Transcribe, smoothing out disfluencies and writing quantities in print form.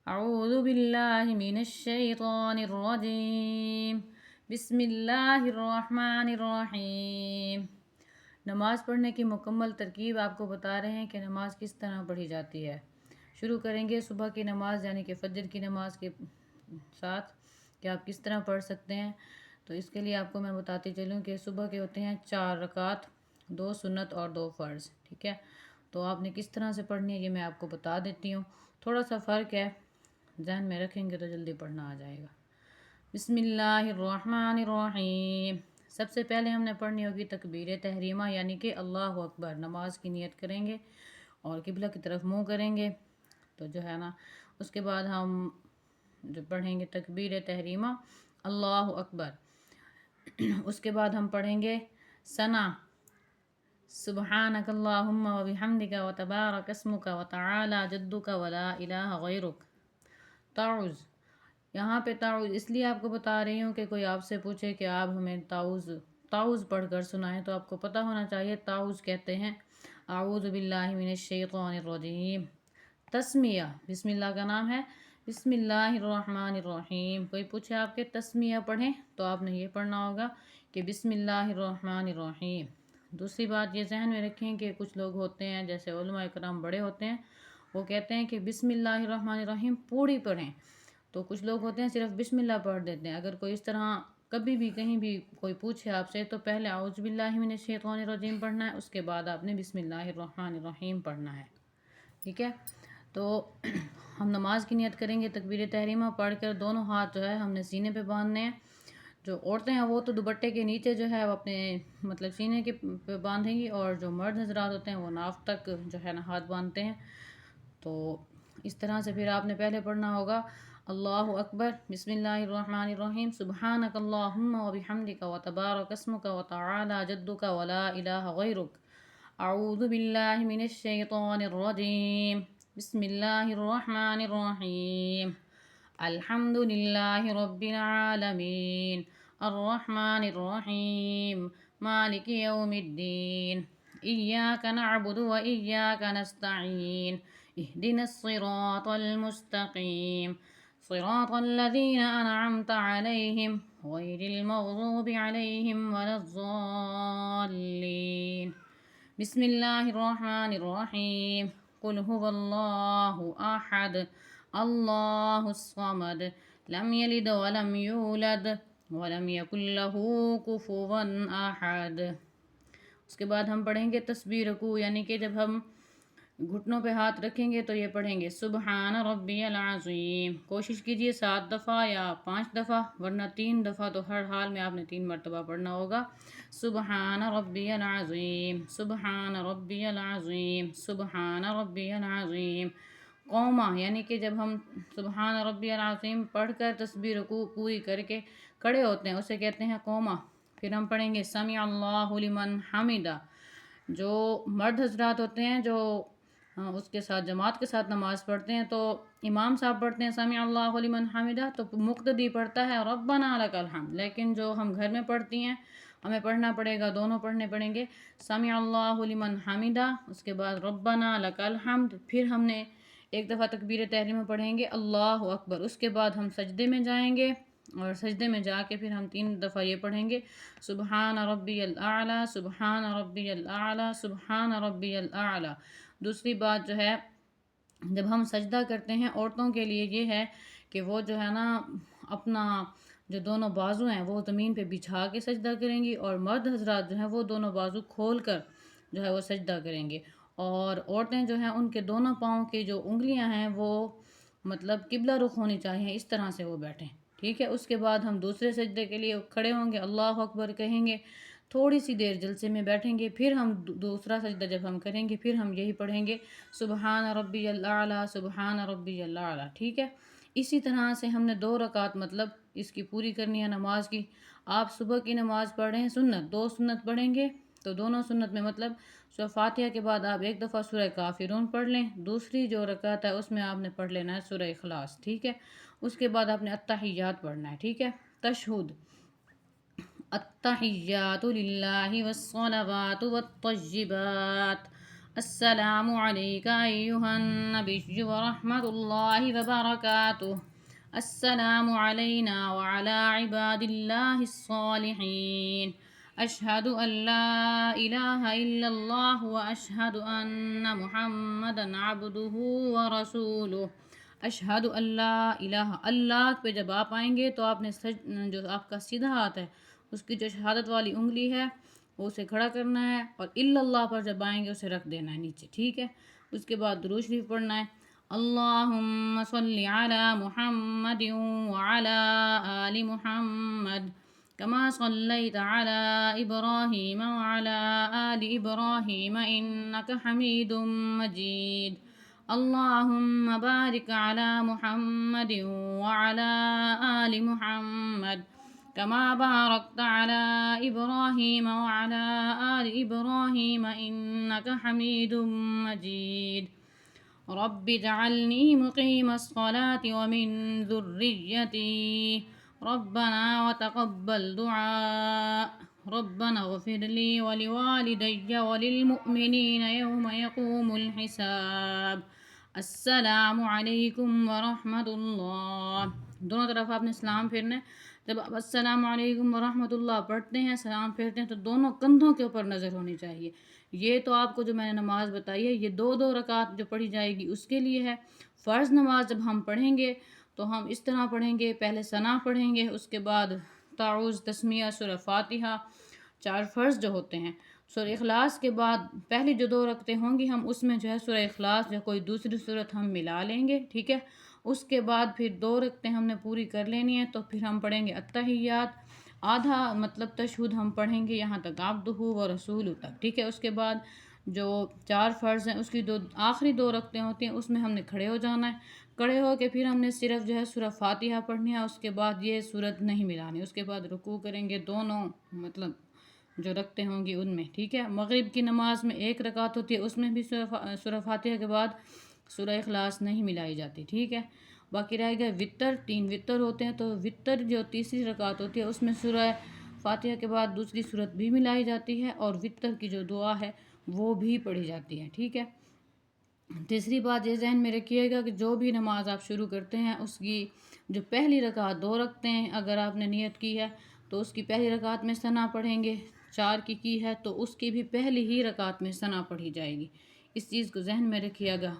اعوذ باللہ من الشیطان الرجیم بسم اللہ الرحمن الرحیم۔ نماز پڑھنے کی مکمل ترکیب آپ کو بتا رہے ہیں کہ نماز کس طرح پڑھی جاتی ہے۔ شروع کریں گے صبح کی نماز یعنی کہ فجر کی نماز کے ساتھ کہ آپ کس طرح پڑھ سکتے ہیں۔ تو اس کے لیے آپ کو میں بتاتی چلوں کہ صبح کے ہوتے ہیں 4 رکعت، 2 سنت اور 2 فرض، ٹھیک ہے۔ تو آپ نے کس طرح سے پڑھنی ہے یہ میں آپ کو بتا دیتی ہوں، تھوڑا سا فرق ہے، ذہن میں رکھیں گے تو جلدی پڑھنا آ جائے گا۔ بسم اللہ الرحمن الرحیم۔ سب سے پہلے ہم نے پڑھنی ہوگی تکبیر تحریمہ یعنی کہ اللہ اکبر، نماز کی نیت کریں گے اور قبلہ کی طرف منہ کریں گے، تو جو ہے نا اس کے بعد ہم جو پڑھیں گے تکبیر تحریمہ اللہ اکبر، اس کے بعد ہم پڑھیں گے ثنا سبحانک اللہم و بحمدک و تبارک اسمک و تعالی جدک و لا الہ غیرک۔ تعوذ، یہاں پہ تعوذ اس لیے آپ کو بتا رہی ہوں کہ کوئی آپ سے پوچھے کہ آپ ہمیں تعوذ پڑھ کر سنائیں تو آپ کو پتہ ہونا چاہیے تعوذ کہتے ہیں اعوذ باللہ من الشیطان الرجیم۔ تسمیہ، بسم اللہ کا نام ہے بسم اللہ الرحمن الرحیم۔ کوئی پوچھے آپ کے تسمیہ پڑھیں تو آپ نے یہ پڑھنا ہوگا کہ بسم اللہ الرحمن الرحیم۔ دوسری بات یہ ذہن میں رکھیں کہ کچھ لوگ ہوتے ہیں جیسے علماء کرام بڑے ہوتے ہیں، وہ کہتے ہیں کہ بسم اللہ الرحمن الرحیم پوری پڑھیں، تو کچھ لوگ ہوتے ہیں صرف بسم اللہ پڑھ دیتے ہیں۔ اگر کوئی اس طرح کبھی بھی کہیں بھی کوئی پوچھے آپ سے تو پہلے اعوذ باللہ من الشیطان الرجیم پڑھنا ہے، اس کے بعد آپ نے بسم اللہ الرحمن الرحیم پڑھنا ہے، ٹھیک ہے۔ تو ہم نماز کی نیت کریں گے تکبیر تحریمہ پڑھ کر، دونوں ہاتھ جو ہے ہم نے سینے پہ باندھنے ہیں۔ جو عورتیں ہیں وہ تو دوپٹے کے نیچے جو ہے وہ اپنے مطلب سینے کے پہ باندھیں گی، اور جو مرد حضرات ہوتے ہیں وہ ناف تک جو ہے نا ہاتھ باندھتے ہیں۔ تو اس طرح سے پھر آپ نے پہلے پڑھنا ہوگا اللہ اکبر، بسم اللہ الرحمن الرحیم، سبحانک اللہم و بحمدک و تبارک اسمک و تعالی جدک و لا الہ غیرک، اعوذ باللہ من الشیطان الرجیم، بسم اللہ الرحمن الرحیم، الحمد للہ رب العالمین، الرحمن الرحیم، مالک یوم الدین، ایاک نعبد و ایاک نستعین، اہدنا الصراط المستقیم، صراط الذین انعمت علیہم غیر المغضوب علیہم ولا الضالین۔ بسم اللہ الرحمن الرحیم، قل هو اللہ احد اللہ الصمد لم یلد ولم یولد ولم یکن له کفوا احد۔ اس کے بعد ہم پڑھیں گے تسبیح رکوع یعنی کہ جب ہم گھٹنوں پہ ہاتھ رکھیں گے تو یہ پڑھیں گے سبحان ربی العظیم۔ کوشش کیجئے 7 دفعہ یا 5 دفعہ، ورنہ 3 دفعہ تو ہر حال میں آپ نے 3 مرتبہ پڑھنا ہوگا۔ سبحان ربی العظیم، سبحان ربی العظیم، سبحان ربی العظیم۔ قوما یعنی کہ جب ہم سبحان ربی العظیم پڑھ کر تسبیح رکوع پوری کر کے کھڑے ہوتے ہیں اسے کہتے ہیں قوما۔ پھر ہم پڑھیں گے سمع اللہ لمن حمدہ۔ جو مرد حضرات ہوتے ہیں جو اس کے ساتھ جماعت کے ساتھ نماز پڑھتے ہیں تو امام صاحب پڑھتے ہیں سمع اللہ لمن حمدہ، تو مقتدی پڑھتا ہے ربنا لک الحمد، لیکن جو ہم گھر میں پڑھتی ہیں ہمیں پڑھنا پڑے گا، دونوں پڑھنے پڑیں گے، سمع اللہ لمن حمدہ، اس کے بعد ربنا لک الحمد، پھر ہم نے ایک دفعہ تکبیر تحریمہ پڑھیں گے اللہ اکبر، اس کے بعد ہم سجدے میں جائیں گے، اور سجدے میں جا کے پھر ہم 3 دفعہ یہ پڑھیں گے سبحان ربی الاعلیٰ، سبحان ربی الاعلیٰ، سبحان ربی الاعلیٰ۔ دوسری بات جو ہے جب ہم سجدہ کرتے ہیں عورتوں کے لیے یہ ہے کہ وہ جو ہے نا اپنا جو دونوں بازو ہیں وہ زمین پہ بچھا کے سجدہ کریں گی، اور مرد حضرات جو ہیں وہ دونوں بازو کھول کر جو ہے وہ سجدہ کریں گے، اور عورتیں جو ہیں ان کے دونوں پاؤں کی جو انگلیاں ہیں وہ مطلب قبلہ رخ ہونی چاہیے، اس طرح سے وہ بیٹھیں، ٹھیک ہے۔ اس کے بعد ہم دوسرے سجدے کے لیے کھڑے ہوں گے، اللہ اکبر کہیں گے، تھوڑی سی دیر جلسے میں بیٹھیں گے، پھر ہم دوسرا سجدہ جب ہم کریں گے پھر ہم یہی پڑھیں گے سبحان ربی الاعلیٰ، سبحان ربی الاعلیٰ، ٹھیک ہے۔ اسی طرح سے ہم نے 2 رکعت مطلب اس کی پوری کرنی ہے نماز کی۔ آپ صبح کی نماز پڑھ رہے ہیں سنت، 2 سنت پڑھیں گے، تو دونوں سنت میں مطلب سورہ فاتحہ کے بعد آپ ایک دفعہ سورہ کافرون پڑھ لیں، دوسری جو رکعت ہے اس میں آپ نے پڑھ لینا ہے سورہ اخلاص، ٹھیک ہے۔ اس کے بعد آپ نے التحیات پڑھنا ہے، ٹھیک ہے۔ تشہد، التحیات للہ والصلوات والطیبات، السلام علیکا ایہا النبی ورحمۃ اللہ وبرکاتہ. السلام علینا وعلی عباد اللہ الصالحین. اشہد ان لا الہ الا اللہ واشہد ان محمدا عبدہ ورسولہ. اشہد اللہ الہ، اللہ پہ جب آپ آئیں گے تو آپ نے جو آپ کا سیدھا ہاتھ ہے اس کی جو شہادت والی انگلی ہے وہ اسے کھڑا کرنا ہے، اور الا اللہ پر جب آئیں گے اسے رکھ دینا ہے نیچے، ٹھیک ہے. اس کے بعد درود شریف پڑھنا ہے. اللہم صلی علی محمد وعلی آل محمد کما صلیت علی ابراہیم وعلی آل ابراہیم انک حمید مجید. اللہم بارک علی محمد وعلی آل محمد كما باركت على إبراهيم وعلى آل إبراهيم إنك حميد مجيد. رب اجعلني مقيم الصلاة ومن ذريتي ربنا وتقبل دعاء. ربنا اغفر لي ولوالدي وللمؤمنين يوم يقوم الحساب. السلام علیکم ورحمۃ اللہ. دونوں طرف آپ نے سلام پھیرنا ہے. جب آپ السلام علیکم ورحمۃ اللہ پڑھتے ہیں، سلام پھیرتے ہیں، تو دونوں کندھوں کے اوپر نظر ہونی چاہیے. یہ تو آپ کو جو میں نے نماز بتائی ہے یہ دو رکعت جو پڑھی جائے گی اس کے لیے ہے. فرض نماز جب ہم پڑھیں گے تو ہم اس طرح پڑھیں گے، پہلے ثنا پڑھیں گے، اس کے بعد تعوذ، تسمیہ، سورہ فاتحہ، 4 فرض جو ہوتے ہیں. سورہ اخلاص کے بعد پہلی جو 2 رکعتیں ہوں گی ہم اس میں جو ہے سورہ اخلاص یا کوئی دوسری صورت ہم ملا لیں گے، ٹھیک ہے. اس کے بعد پھر 2 رکعتیں ہم نے پوری کر لینی ہے، تو پھر ہم پڑھیں گے التحیات، آدھا مطلب تشہد ہم پڑھیں گے یہاں تک عبدہ و رسول تک، ٹھیک ہے. اس کے بعد جو 4 فرض ہیں اس کی آخری 2 رکعتیں ہوتی ہیں اس میں ہم نے کھڑے ہو جانا ہے. کھڑے ہو کے پھر ہم نے صرف جو ہے سورہ فاتحہ پڑھنی ہے، اس کے بعد یہ صورت نہیں ملانی. اس کے بعد رکوع کریں گے دونوں مطلب جو رکھتے ہوں گی ان میں، ٹھیک ہے. مغرب کی نماز میں 1 رکعت ہوتی ہے، اس میں بھی سورہ فاتحہ کے بعد سورہ اخلاص نہیں ملائی جاتی، ٹھیک ہے. باقی رہ گئے وطر، 3 وطر ہوتے ہیں، تو وطر جو تیسری رکعت ہوتی ہے اس میں سورہ فاتحہ کے بعد دوسری صورت بھی ملائی جاتی ہے، اور وطر کی جو دعا ہے وہ بھی پڑھی جاتی ہے، ٹھیک ہے. تیسری بات یہ ذہن میں رکھیے گا کہ جو بھی نماز آپ شروع کرتے ہیں اس کی جو پہلی رکعت 2 رکھتے ہیں اگر آپ نے نیت کی ہے تو اس کی پہلی رکعت میں ثنا پڑھیں گے. 4 کی ہے تو اس کی بھی پہلی ہی رکعت میں ثنا پڑھی جائے گی. اس چیز کو ذہن میں رکھیے گا.